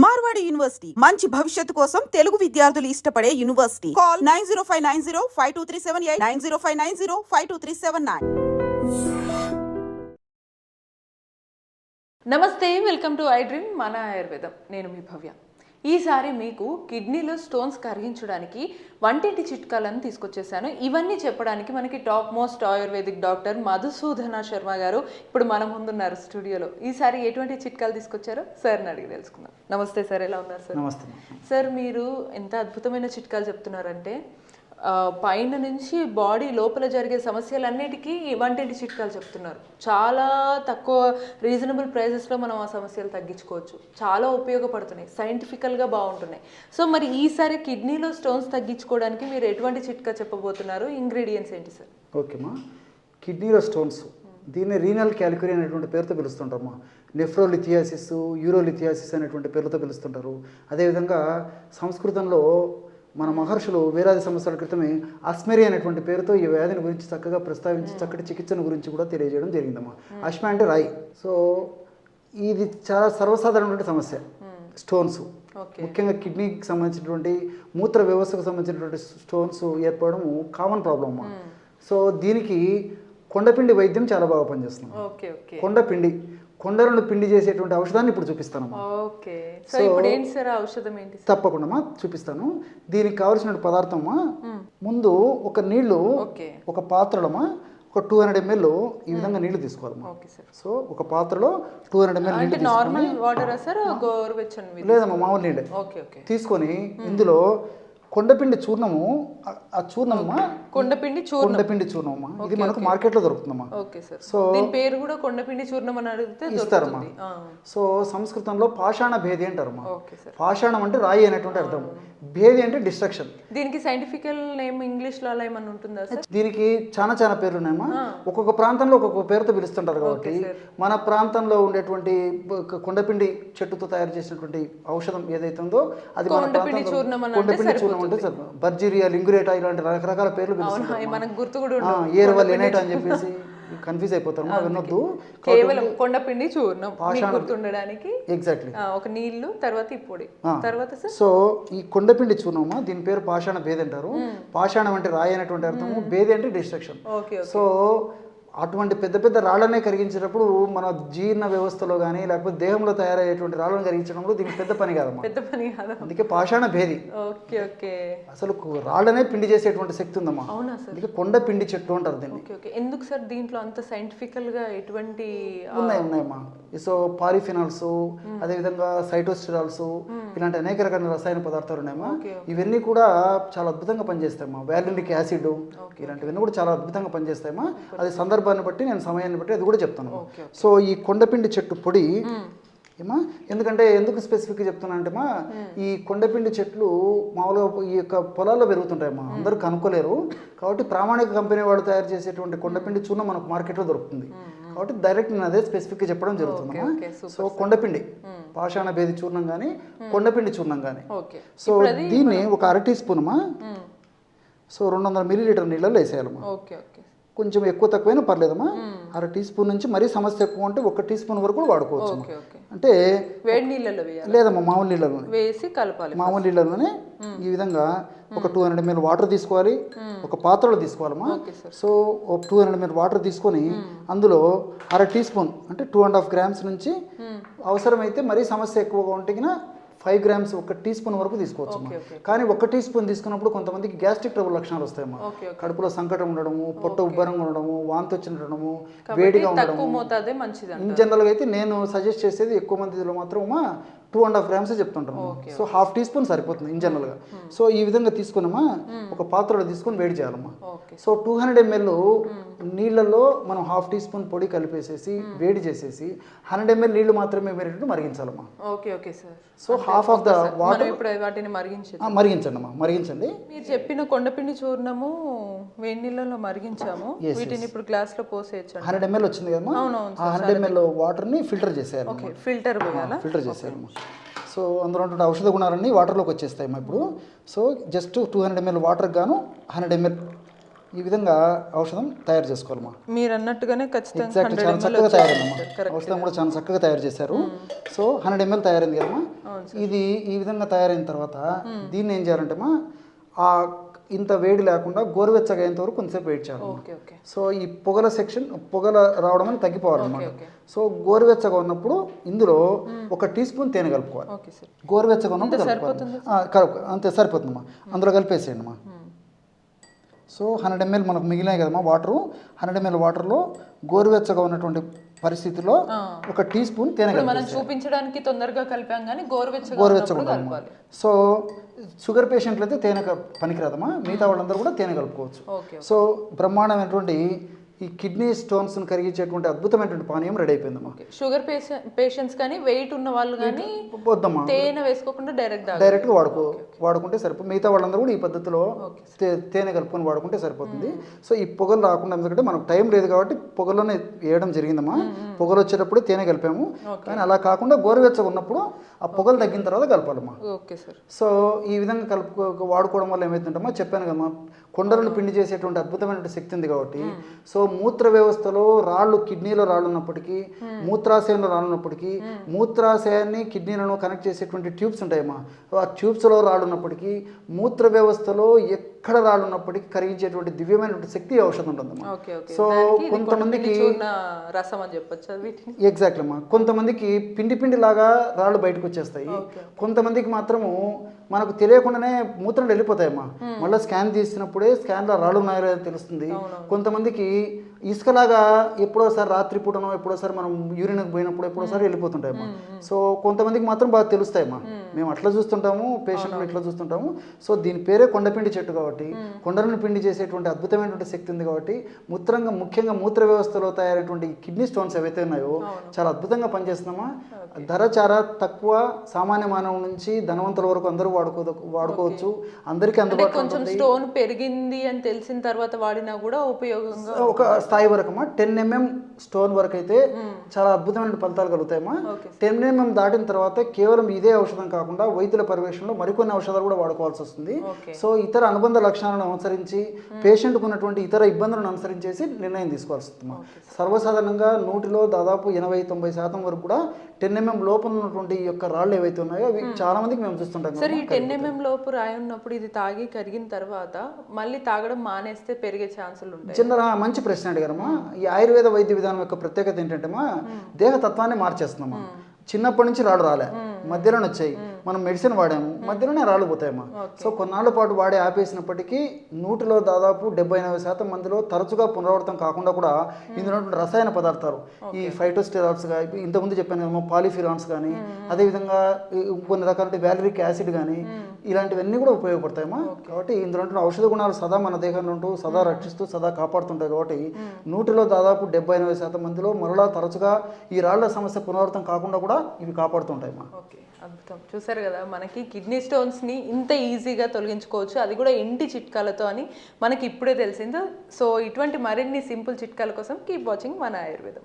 Marwadi university మంచి భవిష్యత్తు కోసం తెలుగు విద్యార్థులు ఇష్టపడే యూనివర్సిటీ. కాల్ 9059052378 9059052379. నమస్తే, వెల్కమ్ టు ఐ డ్రీమ్ మన ఆయుర్వేదం. నేను మీ భవ్య. ఈసారి మీకు కిడ్నీలో స్టోన్స్ కరిగించడానికి వంటింటి చిట్కాలను తీసుకొచ్చేసాను. ఇవన్నీ చెప్పడానికి మనకి top most ayurvedic doctor Madhusudana Sharma గారు ఇప్పుడు మన ముందున్నారు స్టూడియోలో. ఈసారి ఎటువంటి చిట్కాలు తీసుకొచ్చారో సార్ని అడిగి తెలుసుకుందాం. నమస్తే సార్, ఎలా ఉన్నారు సార్? నమస్తే సార్, మీరు ఎంత అద్భుతమైన చిట్కాలు చెప్తున్నారంటే పైన నుంచి బాడీ లోపల జరిగే సమస్యలన్నిటికీ వంటింటి చిట్కాలు చెప్తున్నారు. చాలా తక్కువ రీజనబుల్ ప్రైజెస్లో మనం ఆ సమస్యలు తగ్గించుకోవచ్చు. చాలా ఉపయోగపడుతున్నాయి, సైంటిఫికల్గా బాగుంటున్నాయి. సో మరి ఈసారి కిడ్నీలో స్టోన్స్ తగ్గించుకోవడానికి మీరు ఎటువంటి చిట్కా చెప్పబోతున్నారు? ఇంగ్రీడియంట్స్ ఏంటి సార్? ఓకేమ్మా, కిడ్నీలో స్టోన్స్ దీన్ని రీనల్ క్యాలిక్యురీ అనేటువంటి పేరుతో పిలుస్తుంటారమ్మా. నెఫ్రోలిథియాసిస్, యూరోలిథియాసిస్ అనేటువంటి పేరుతో పిలుస్తుంటారు. అదేవిధంగా సంస్కృతంలో మన మహర్షులు వేలాది సంవత్సరాల క్రితమే అస్మెరి అనేటువంటి పేరుతో ఈ వ్యాధిని గురించి చక్కగా ప్రస్తావించి చక్కటి చికిత్సను గురించి కూడా తెలియజేయడం జరిగిందమ్మా. అశ్మ అంటే రాయి. సో ఇది చాలా సర్వసాధారణమైన సమస్య స్టోన్స్. ముఖ్యంగా కిడ్నీకి సంబంధించినటువంటి మూత్ర వ్యవస్థకు సంబంధించినటువంటి స్టోన్స్ ఏర్పడడం కామన్ ప్రాబ్లమ్ అమ్మా. సో దీనికి కొండపిండి వైద్యం చాలా బాగా పనిచేస్తుంది. కొండలను పిండి చేసేటువంటి ఔషధాన్ని ఇప్పుడు చూపిస్తాను. తప్పకుండా చూపిస్తాను. దీనికి కావాల్సిన పదార్థమా, ముందు ఒక నీళ్లు ఒక పాత్రలోమా ఒక 200 ml ఈ విధంగా నీళ్లు తీసుకోవాలమ్మా. సో ఒక పాత్రలో 200 ml లేదమ్మా, మామూలు నీళ్ళే తీసుకొని ఇందులో కొండపిండి చూర్ణము, ఆ చూర్ణమ్మా కొండపిండి చూర్ణమ్మా, ఇది మనకు మార్కెట్లో దొరుకుతుందమ్మా. సో పేరు కూడా కొండపిండి చూర్ణం అని అడిగితే ఇస్తారమ్మా. సో సంస్కృతంలో పాషాణ భేది అంటారమ్మా. పాషాణం అంటే రాయి అనేటువంటి అర్థం, భేది అంటే డిస్ట్రక్షన్. దీనికి సైంటిఫికల్ నేమ్ ఇంగ్లీష్ లో అలా ఏమన్నా ఉంటుందా సార్? దీనికి చాలా పేర్లు ఉన్నాయమ్మా. ఒక్కొక్క ప్రాంతంలో ఒక్కొక్క పేరుతో పిలుస్తుంటారు. కాబట్టి మన ప్రాంతంలో ఉండేటువంటి కొండపిండి చెట్టుతో తయారు చేసినటువంటి ఔషధం ఏదైతే ఉందో అది కొండపిండి చూర్ణం అంటే బర్జీరియా, లింగురేటా ఇలాంటి రకరకాల పేర్లు పిలుస్తారు. ఏర్వల్ ఎనైట్ అని చెప్పేసి కన్ఫ్యూజ్ అయిపోతారు. వినొద్దు. కేవలం కొండపిండి చూర్ణం గుర్తుండడానికి. ఎగ్జాక్ట్లీ. ఒక నీళ్లు తర్వాత ఈ పొడి తర్వాత. సో ఈ కొండపిండి చూర్ణమా, దీని పేరు పాషాణ భేది అంటారు. పాషాణం అంటే రాయి అనేటువంటి అర్థము, భేది అంటే డిస్ట్రక్షన్. సో అటువంటి పెద్ద పెద్ద రాళ్ళనే కరిగించేటప్పుడు మన జీర్ణ వ్యవస్థలో కానీ లేకపోతే దేహంలో తయారయ్యేటువంటి రాళ్ళను కరిగించడంలో దీనికి పెద్ద పని కాదమ్మా. అందుకే పాషాణ భేది. అసలు రాళ్ళనే పిండి చేసేటువంటి శక్తి ఉందమ్మా. అందుకే కొండ పిండి చెట్టు అంటారు దీన్ని. ఎందుకు సార్ దీంట్లో అంత సైంటిఫికల్ గా ఎటువంటి ఉన్నాయమ్మా. సో పాలిఫినాల్స్, అదేవిధంగా సైటోస్టిరాల్స్, ఇలాంటి అనేక రకాల రసాయన పదార్థాలు ఉన్నాయమ్మా. ఇవన్నీ కూడా చాలా అద్భుతంగా పనిచేస్తాయమ్మా. వ్యాలినిక్ యాసిడ్ ఇలాంటివన్నీ కూడా చాలా అద్భుతంగా పనిచేస్తాయమ్మా. అది సందర్భాన్ని బట్టి, నేను సమయాన్ని బట్టి అది కూడా చెప్తాను. సో ఈ కొండపిండి చెట్టు పొడి ఏమా, ఎందుకంటే ఎందుకు స్పెసిఫిక్గా చెప్తున్నా అంటే మా ఈ కొండపిండి చెట్లు మామూలుగా ఈ యొక్క పొలాల్లో పెరుగుతుంటాయమ్మా. అందరూ కనుక్కోలేరు. కాబట్టి ప్రామాణిక కంపెనీ వాళ్ళు తయారు చేసేటువంటి కొండపిండి చూర్ణం మనకు మార్కెట్లో దొరుకుతుంది. కాబట్టి డైరెక్ట్ నేను అదే స్పెసిఫిక్గా చెప్పడం జరుగుతుంది. సో కొండపిండి పాషాణ భేది చూర్ణం కానీ కొండపిండి చూర్ణం కానీ. సో దీన్ని ఒక 1/2 టీ స్పూన్ అమ్మా, సో 200 ml నీళ్ళలో వేసేయాలమ్మా. కొంచెం ఎక్కువ తక్కువైనా పర్లేదమ్మా. 1/2 టీ స్పూన్ నుంచి మరీ సమస్య ఎక్కువ ఉంటే 1 టీ స్పూన్ వరకు వాడుకోవచ్చు. అంటే వేడి నీళ్ళలో లేదమ్మా, మామూలు నీళ్ళలో వేసి కలపాలి. మామూలు నీళ్ళలోనే ఈ విధంగా ఒక 200 ml వాటర్ తీసుకోవాలి. ఒక పాత్రలో తీసుకోవాలమ్మా. సో ఒక 200 ml వాటర్ తీసుకొని అందులో 1/2 టీ స్పూన్ అంటే 2.5 grams నుంచి అవసరమైతే మరీ సమస్య ఎక్కువగా ఉంటే 5 grams 1 టీ స్పూన్ వరకు తీసుకోవచ్చు. కానీ 1 టీ స్పూన్ తీసుకున్నప్పుడు కొంతమందికి గ్యాస్ట్రిక్ ట్రబుల్ లక్షణాలు వస్తాయమ్మా. కడుపులో సంకటం ఉండడము, పొట్ట ఉబ్బరంగా ఉండడము, వాంతి వచ్చినడము, వేడిగా ఉండడము. ఇన్ జనరల్గా అయితే నేను సజెస్ట్ చేసేది ఎక్కువ మందిలో మాత్రమా 2.5 grams చెప్తుంటాను. సో 1/2 టీ స్పూన్ సరిపోతుంది ఇన్ జనరల్గా. సో ఈ విధంగా తీసుకున్నామా ఒక పాత్రలో తీసుకొని వేడి చేయాలమ్మా. సో 200 ml నీళ్ళల్లో మనం 1/2 టీ స్పూన్ పొడి కలిపేసేసి వేడి చేసేసి 100 ml నీళ్లు మాత్రమే వేరేటట్టు మరిగించాలమ్మా. So half of the water మరిగించండి అమ్మా, మరిగించండి. మీరు చెప్పిన కొండపిండి చూర్ణము వేడి నీళ్ళలో మరిగించాము. వీటిని ఇప్పుడు గ్లాస్ లో పోసేయచ్చు. 100 ml వచ్చింది కదమ్మా, ఆ 100 ml వాటర్ ని ఫిల్టర్ చేసేయాలి. ఫిల్టర్ చేసేయాలమ్మా. సో అందులో ఉంటున్న ఔషధ గుణాలన్నీ వాటర్లోకి వచ్చేస్తాయి ఇప్పుడు. సో జస్ట్ 200 ml వాటర్ గాను 100 ml ఈ విధంగా ఔషధం తయారు చేసుకోవాలమ్మా. మీరు అన్నట్టుగానే ఖచ్చితంగా ఎగ్జాక్ట్ చాలా చక్కగా తయారైందమ్మా. ఔషధం కూడా చాలా చక్కగా తయారు చేశారు. సో 100 ml తయారైంది కదమ్మా. ఇది ఈ విధంగా తయారైన తర్వాత దీన్ని ఏం చేయాలంటే ఆ ఇంత వేడి లేకుండా గోరువెచ్చగా అయ్యేంత వరకు కొంచెంసేపు వెయిట్ చేయాలి. సో ఈ పొగల రావడం అని తగ్గిపోవాలన్నమాట. సో గోరువెచ్చగా ఉన్నప్పుడు ఇందులో 1 టీ స్పూన్ తేనె కలుపుకోవాలి. గోరువెచ్చగా ఉన్నప్పుడు అంతే సరిపోతుందమ్మా. అందులో కలిపేసేయండి అమ్మా. సో 100 ml మనకు మిగిలినాయి కదమ్మా వాటరు. 100 ml వాటర్లో గోరువెచ్చగా ఉన్నటువంటి పరిస్థితిలో 1 టీ స్పూన్ తేనె కలపాలి. మనం చూపించడానికి తొందరగా కలిపాం కానీ గోరువెచ్చగా కలపాలి. సో షుగర్ పేషెంట్లు అయితే తేనె పనికిరాదమ్మా. మిగతా వాళ్ళందరూ కూడా తేనె కలుపుకోవచ్చు. సో బ్రహ్మాండమైనటువంటి ఈ కిడ్నీ స్టోన్స్ని కరిగించేటువంటి అద్భుతమైనటువంటి పానీయం రెడీ అయిపోయిందమ్మా. షుగర్ పేషెంట్స్ కానీ వెయిట్ ఉన్న వాళ్ళు కానీ వద్దమ్మా, తేనె వేసుకోకుండా డైరెక్ట్గా వాడుకుంటే సరిపోతుంది. మిగతా వాళ్ళందరూ కూడా ఈ పద్ధతిలో తేనె కలుపుకొని వాడుకుంటే సరిపోతుంది. సో ఈ పొగలు రాకుండా, ఎందుకంటే మనకు టైం లేదు కాబట్టి పొగలోనే వేయడం జరిగిందమ్మా. పొగలు వచ్చేటప్పుడు తేనె కలిపాము, కానీ అలా కాకుండా గోరువెచ్చగా ఉన్నప్పుడు ఆ పొగలు తగ్గిన తర్వాత కలపాలమ్మా. సో ఈ విధంగా వాడుకోవడం వల్ల ఏమవుతుందమ్మా, చెప్పాను కదమ్మా, కొండలను పిండి చేసేటువంటి అద్భుతమైనటువంటి శక్తి ఉంది కాబట్టి. సో మూత్ర వ్యవస్థలో రాళ్ళు, కిడ్నీలో రాళ్ళు ఉన్నప్పటికీ, మూత్రాశయంలో రాళ్ళు ఉన్నప్పటికీ, మూత్రాశయాన్ని కిడ్నీలను కనెక్ట్ చేసేటువంటి ట్యూబ్స్ ఉంటాయమ్మా. ఆ ట్యూబ్స్లో రాళ్ళు ఉన్నప్పటికీ, మూత్ర వ్యవస్థలో ఎక్కడ రాళ్ళు ఉన్నప్పటికీ కరిగించేటువంటి దివ్యమైనటువంటి శక్తి ఔషధం ఉంటుందమ్మా. సో కొంతమందికి రసం అని చెప్పొచ్చు. ఎగ్జాక్ట్లీ అమ్మా. కొంతమందికి పిండి లాగా రాళ్ళు బయటకు వచ్చేస్తాయి. కొంతమందికి మాత్రము మనకు తెలియకుండానే మూత్రం వెళ్ళిపోతాయమ్మా. మళ్ళీ స్కాన్ తీసినప్పుడే స్కాన్లో రాళ్ళు ఉన్నాయో లేదో తెలుస్తుంది. కొంతమందికి ఇసుకలాగా ఎప్పుడోసారి రాత్రిపూటనో ఎప్పుడోసారి మనం యూరిన్కి పోయినప్పుడు ఎప్పుడోసారి వెళ్ళిపోతుంటాయమ్మా. సో కొంతమందికి మాత్రం బాగా తెలుస్తాయమ్మా. మేము అట్లా చూస్తుంటాము, పేషెంట్లు ఇట్లా చూస్తుంటాము. సో దీని పేరే కొండపిండి చెట్టు కాబట్టి, కొండలను పిండి చేసేటువంటి అద్భుతమైనటువంటి శక్తి ఉంది కాబట్టి, ముఖ్యంగా మూత్ర వ్యవస్థలో తయారైనటువంటి కిడ్నీ స్టోన్స్ ఏవైతే ఉన్నాయో చాలా అద్భుతంగా పనిచేస్తున్నామా. ధర చాలా తక్కువ, సామాన్య మానవుల నుంచి ధనవంతుల వరకు అందరూ వాడుకోవచ్చు. అందరికీ అందుబాటులో కొంచెం స్టోన్ పెరిగింది అని తెలిసిన తర్వాత వాడినా కూడా ఉపయోగంగా ఒక స్థాయి వరకు అమ్మా. 10 mm స్టోన్ వరకు అయితే చాలా అద్భుతమైన ఫలితాలు కలుగుతాయమ్మా. 10 mm దాటిన తర్వాత కేవలం ఇదే ఔషధం కాకుండా వైద్యుల పర్యవేక్షణలో మరికొన్ని ఔషధాలు కూడా వాడుకోవాల్సి వస్తుంది. సో ఇతర అనుబంధ లక్షణాలను అనుసరించి, పేషెంట్కు ఉన్నటువంటి ఇతర ఇబ్బందులను అనుసరించేసి నిర్ణయం తీసుకోవాల్సి వస్తుందమ్మా. సర్వసాధారణంగా నూటిలో దాదాపు 80-90% వరకు కూడా 10 mm లోపల ఉన్నటువంటి ఈ యొక్క రాళ్ళు ఏవైతే ఉన్నాయో అవి చాలా మందికి మేము చూస్తుంటాం. సరే, ఈ 10 mm లోపు రాయి ఉన్నప్పుడు ఇది తాగి కరిగిన తర్వాత మళ్ళీ తాగడం మానేస్తే పెరిగే ఛాన్సులు ఉంటాయి? చిన్న మంచి ప్రశ్న అడిగారమ్మా. ఈ ఆయుర్వేద వైద్య విధానం యొక్క ప్రత్యేకత ఏంటంటే దేహతత్వాన్ని మార్చేస్తున్నామా. చిన్నప్పటి నుంచి రాళ్ళు రాలే, మధ్యలోనే వచ్చాయి. మనం మెడిసిన్ వాడాము, మధ్యలోనే రాళ్ళు పోతాయమ్మా. సో కొన్నాళ్ళ పాటు వాడి ఆపేసినప్పటికీ నూటిలో దాదాపు 70-80% మందిలో తరచుగా పునరావృతం కాకుండా కూడా ఇందులో రసాయన పదార్థాలు, ఈ ఫైటోస్టెరాయిడ్స్ కానీ, ఇంతకుముందు చెప్పాను కదమ్మా, పాలిఫిరాన్స్ కానీ, అదేవిధంగా కొన్ని రకాల వ్యాలరిక్ యాసిడ్ కానీ, ఇలాంటివన్నీ కూడా ఉపయోగపడతాయమ్మా. కాబట్టి ఇందులో ఔషధ గుణాలు సదా మన దేహంలో ఉంటూ సదా రక్షిస్తూ సదా కాపాడుతుంటాయి. కాబట్టి నూటిలో దాదాపు 70-80% మందిలో మరలా తరచుగా ఈ రాళ్ల సమస్య పునరావృతం కాకుండా కూడా ఇవి కాపాడుతుంటాయమ్మా. అద్భుతం. చూసారు కదా, మనకి కిడ్నీ స్టోన్స్ని ఇంత ఈజీగా తొలగించుకోవచ్చు, అది కూడా ఇంటి చిట్కాలతో అని మనకి ఇప్పుడే తెలిసిందో. సో ఇటువంటి మరిన్ని సింపుల్ చిట్కాల కోసం కీప్ వాచింగ్ మన ఆయుర్వేదం.